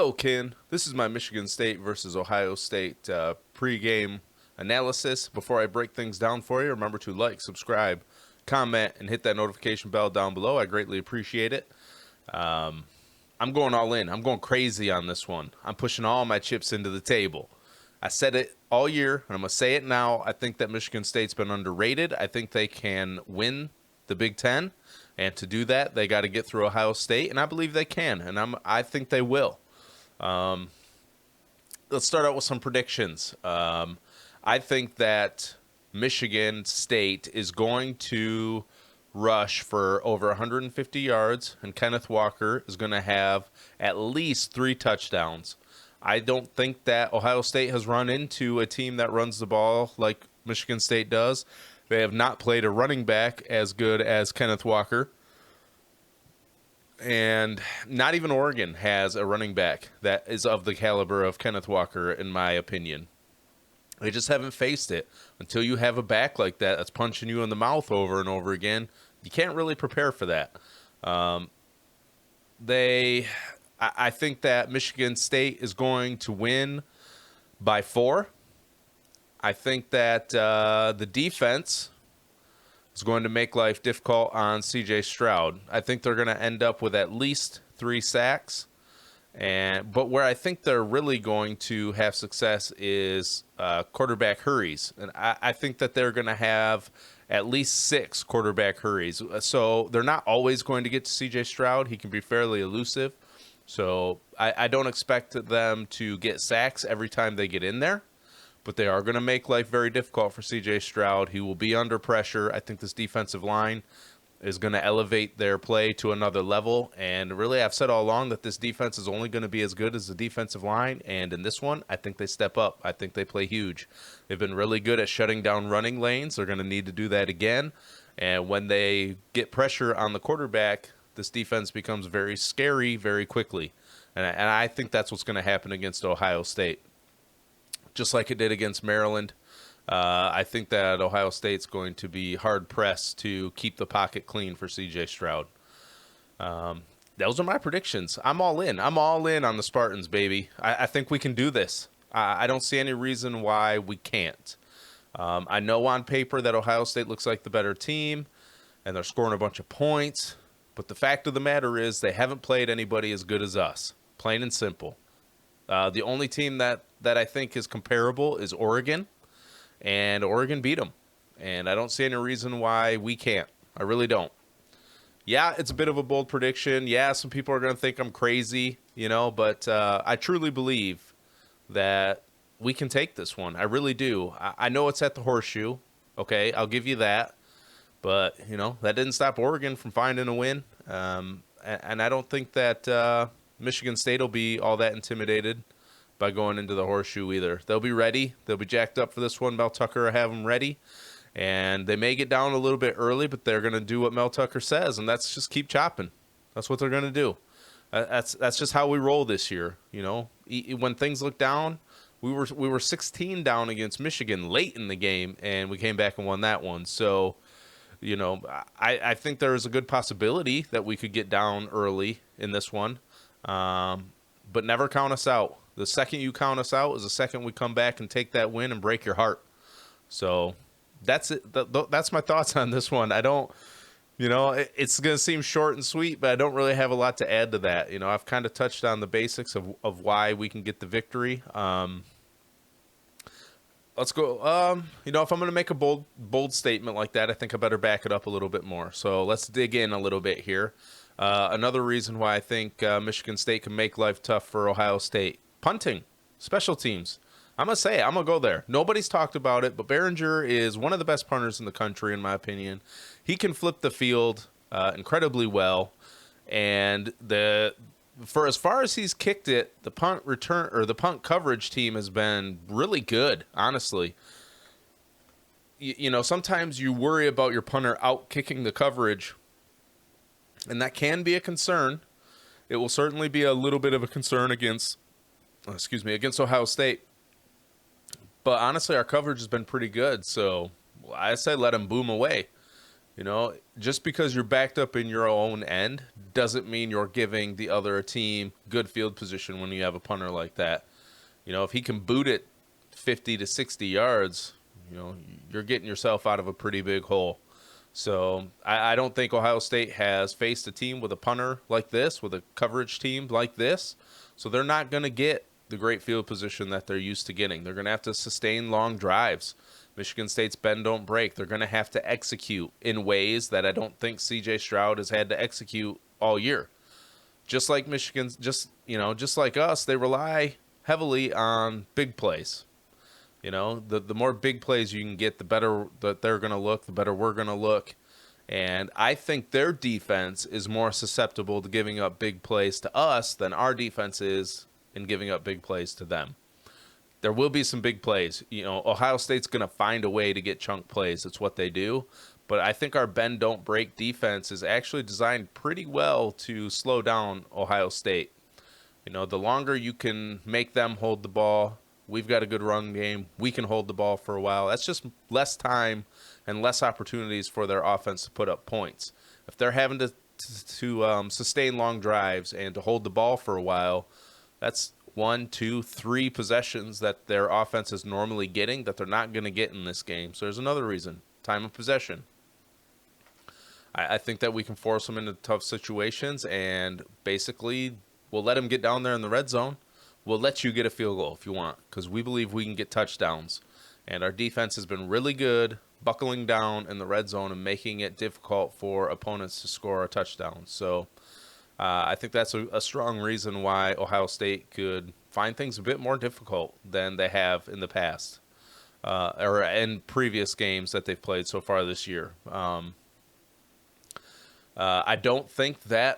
Yo, Ken, this is my Michigan State versus Ohio State pregame analysis. Before I break things down for you, remember to like, subscribe, comment, and hit that notification bell down below. I greatly appreciate it. I'm going all in. I'm going crazy on this one. I'm pushing all my chips into the table. I said it all year, and I'm going to say it now. I think that Michigan State's been underrated. I think they can win the Big Ten, and to do that, they got to get through Ohio State, and I believe they can, and I think they will. Let's start out with some predictions. I think that Michigan State is going to rush for over 150 yards, and Kenneth Walker is going to have at least 3 touchdowns. I don't think that Ohio State has run into a team that runs the ball like Michigan State does. They have not played a running back as good as Kenneth Walker. And not even Oregon has a running back that is of the caliber of Kenneth Walker, in my opinion. They just haven't faced it. Until you have a back like that that's punching you in the mouth over and over again, you can't really prepare for that. I think that Michigan State is going to win by 4. I think that the defense is going to make life difficult on C.J. Stroud. I think they're going to end up with at least 3 sacks. But where I think they're really going to have success is quarterback hurries. And I think that they're going to have at least 6 quarterback hurries. So they're not always going to get to C.J. Stroud. He can be fairly elusive. So I don't expect them to get sacks every time they get in there. But they are going to make life very difficult for C.J. Stroud. He will be under pressure. I think this defensive line is going to elevate their play to another level. And really, I've said all along that this defense is only going to be as good as the defensive line. And in this one, I think they step up. I think they play huge. They've been really good at shutting down running lanes. They're going to need to do that again. And when they get pressure on the quarterback, this defense becomes very scary very quickly. And I think that's what's going to happen against Ohio State. Just like it did against Maryland. I think that Ohio State's going to be hard-pressed to keep the pocket clean for C.J. Stroud. Those are my predictions. I'm all in. I'm all in on the Spartans, baby. I think we can do this. I don't see any reason why we can't. I know on paper that Ohio State looks like the better team, and they're scoring a bunch of points. But the fact of the matter is they haven't played anybody as good as us, plain and simple. The only team that I think is comparable is Oregon, and Oregon beat them. And I don't see any reason why we can't. I really don't. Yeah, it's a bit of a bold prediction. Yeah, some people are going to think I'm crazy, but I truly believe that we can take this one. I really do. I know it's at the Horseshoe. Okay, I'll give you that. But, that didn't stop Oregon from finding a win. And I don't think that Michigan State will be all that intimidated by going into the Horseshoe either. They'll be ready. They'll be jacked up for this one. Mel Tucker will have them ready. And they may get down a little bit early, but they're going to do what Mel Tucker says, and that's just keep chopping. That's what they're going to do. That's just how we roll this year. When things look down, we were 16 down against Michigan late in the game, and we came back and won that one. So, I think there is a good possibility that we could get down early in this one, but never count us out. The second you count us out is the second we come back and take that win and break your heart. So that's it. That's my thoughts on this one. I don't, it's going to seem short and sweet, but I don't really have a lot to add to that. I've kind of touched on the basics of why we can get the victory. Let's go. If I'm going to make a bold statement like that, I think I better back it up a little bit more. So let's dig in a little bit here. Another reason why I think Michigan State can make life tough for Ohio State. Punting, special teams. I'm going to say it. I'm going to go there. Nobody's talked about it, but Behringer is one of the best punters in the country, in my opinion. He can flip the field incredibly well. And for as far as he's kicked it, the punt return or the punt coverage team has been really good, honestly. Sometimes you worry about your punter out kicking the coverage, and that can be a concern. It will certainly be a little bit of a concern against Ohio State. But honestly, our coverage has been pretty good, so I say let him boom away. Just because you're backed up in your own end doesn't mean you're giving the other team good field position when you have a punter like that. If he can boot it 50 to 60 yards, you're getting yourself out of a pretty big hole. So I don't think Ohio State has faced a team with a punter like this, with a coverage team like this. So they're not going to get the great field position that they're used to getting. They're going to have to sustain long drives. Michigan State's bend don't break. They're going to have to execute in ways that I don't think C.J. Stroud has had to execute all year. Just like Michigan's, just like us, they rely heavily on big plays. The more big plays you can get, the better that they're going to look, the better we're going to look. And I think their defense is more susceptible to giving up big plays to us than our defense is in giving up big plays to them. There will be some big plays. Ohio State's going to find a way to get chunk plays. It's what they do. But I think our bend don't break defense is actually designed pretty well to slow down Ohio State. The longer you can make them hold the ball, we've got a good run game. We can hold the ball for a while. That's just less time and less opportunities for their offense to put up points. If they're having to sustain long drives and to hold the ball for a while, that's 1, 2, 3 possessions that their offense is normally getting that they're not going to get in this game. So there's another reason, time of possession. I think that we can force them into tough situations, and basically we'll let them get down there in the red zone. We'll let you get a field goal if you want, because we believe we can get touchdowns. And our defense has been really good buckling down in the red zone and making it difficult for opponents to score a touchdown. So I think that's a strong reason why Ohio State could find things a bit more difficult than they have in the past or in previous games that they've played so far this year. I don't think that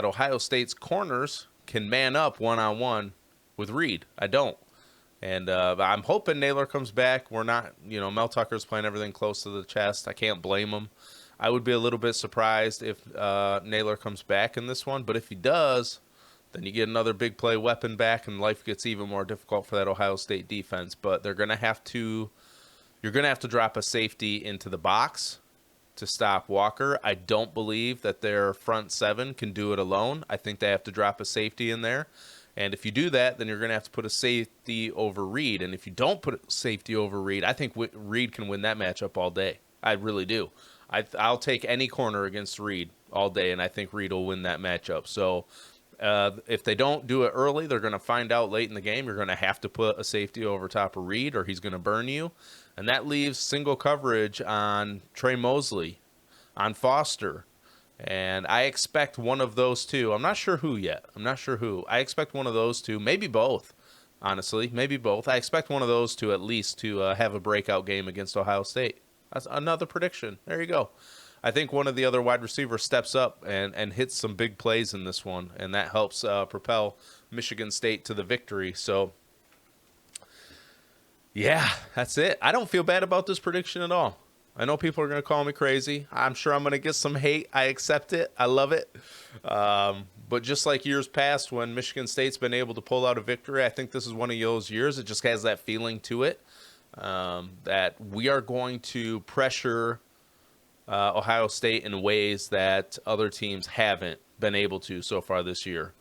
Ohio State's corners can man up one-on-one with Reed. I don't. And I'm hoping Naylor comes back. We're not, Mel Tucker's playing everything close to the chest. I can't blame him. I would be a little bit surprised if Naylor comes back in this one. But if he does, then you get another big play weapon back, and life gets even more difficult for that Ohio State defense. But you're going to have to drop a safety into the box to stop Walker. I don't believe that their front seven can do it alone. I think they have to drop a safety in there. And if you do that, then you're going to have to put a safety over Reed. And if you don't put a safety over Reed, I think Reed can win that matchup all day. I really do. I'll take any corner against Reed all day, and I think Reed will win that matchup. So if they don't do it early, they're going to find out late in the game. You're going to have to put a safety over top of Reed, or he's going to burn you. And that leaves single coverage on Trey Mosley, on Foster. And I expect one of those two. I'm not sure who yet. I expect one of those two, maybe both, honestly. Maybe both. I expect one of those two at least to have a breakout game against Ohio State. That's another prediction. There you go. I think one of the other wide receivers steps up and hits some big plays in this one, and that helps propel Michigan State to the victory. So, yeah, that's it. I don't feel bad about this prediction at all. I know people are going to call me crazy. I'm sure I'm going to get some hate. I accept it. I love it. But just like years past when Michigan State's been able to pull out a victory, I think this is one of those years. It just has that feeling to it that we are going to pressure Ohio State in ways that other teams haven't been able to so far this year.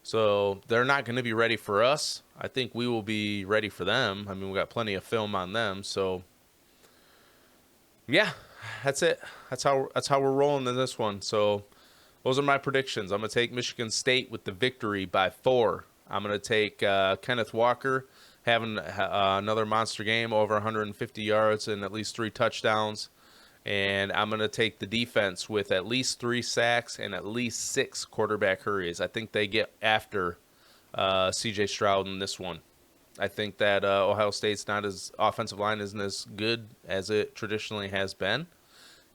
So they're not going to be ready for us. I think we will be ready for them. I mean, we got plenty of film on them. So, yeah, that's it. That's how we're rolling in this one. So those are my predictions. I'm going to take Michigan State with the victory by 4. I'm going to take Kenneth Walker having another monster game, over 150 yards and at least 3 touchdowns. And I'm going to take the defense with at least 3 sacks and at least 6 quarterback hurries. I think they get after C.J. Stroud in this one. I think that Ohio State's offensive line isn't as good as it traditionally has been.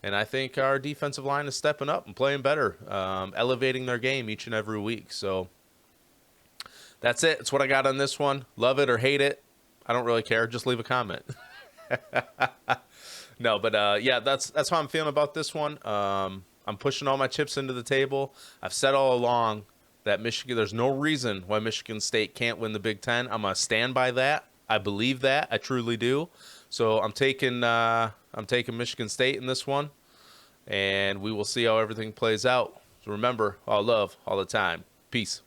And I think our defensive line is stepping up and playing better, elevating their game each and every week. So that's it. It's what I got on this one. Love it or hate it. I don't really care. Just leave a comment. No, but yeah, that's how I'm feeling about this one. I'm pushing all my chips into the table. I've said all along that there's no reason why Michigan State can't win the Big Ten. I'm going to stand by that. I believe that. I truly do. So I'm taking Michigan State in this one, and we will see how everything plays out. So remember, all love, all the time. Peace.